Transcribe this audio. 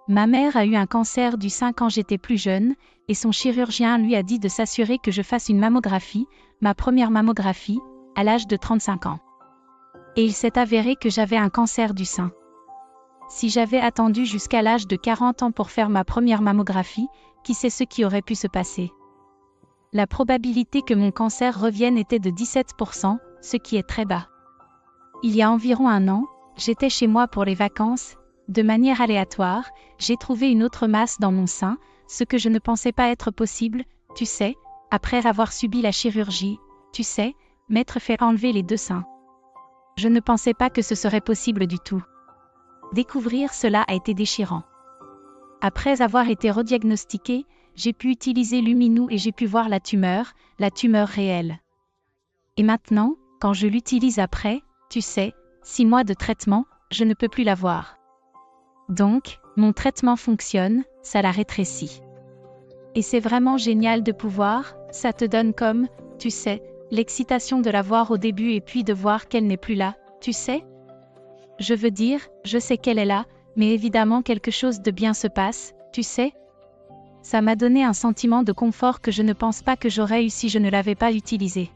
Ma mère a eu un cancer du sein quand j'étais plus jeune, et son chirurgien lui a dit de s'assurer que je fasse une mammographie, ma première mammographie, à l'âge de 35 ans. Et il s'est avéré que j'avais un cancer du sein. Si j'avais attendu jusqu'à l'âge de 40 ans pour faire ma première mammographie, qui sait ce qui aurait pu se passer? La probabilité que mon cancer revienne était de 17%, ce qui est très bas. Il y a environ un an, j'étais chez moi pour les vacances. De manière aléatoire, j'ai trouvé une autre masse dans mon sein, ce que je ne pensais pas être possible, tu sais, après avoir subi la chirurgie, tu sais, m'être fait enlever les 2 seins. Je ne pensais pas que ce serait possible du tout. Découvrir cela a été déchirant. Après avoir été rediagnostiquée, j'ai pu utiliser Luminou et j'ai pu voir la tumeur réelle. Et maintenant, quand je l'utilise après, tu sais, 6 mois de traitement, je ne peux plus la voir. Donc, mon traitement fonctionne, ça la rétrécit. Et c'est vraiment génial de pouvoir, ça te donne comme, tu sais, l'excitation de la voir au début et puis de voir qu'elle n'est plus là, tu sais? Je veux dire, je sais qu'elle est là, mais évidemment quelque chose de bien se passe, tu sais? Ça m'a donné un sentiment de confort que je ne pense pas que j'aurais eu si je ne l'avais pas utilisé.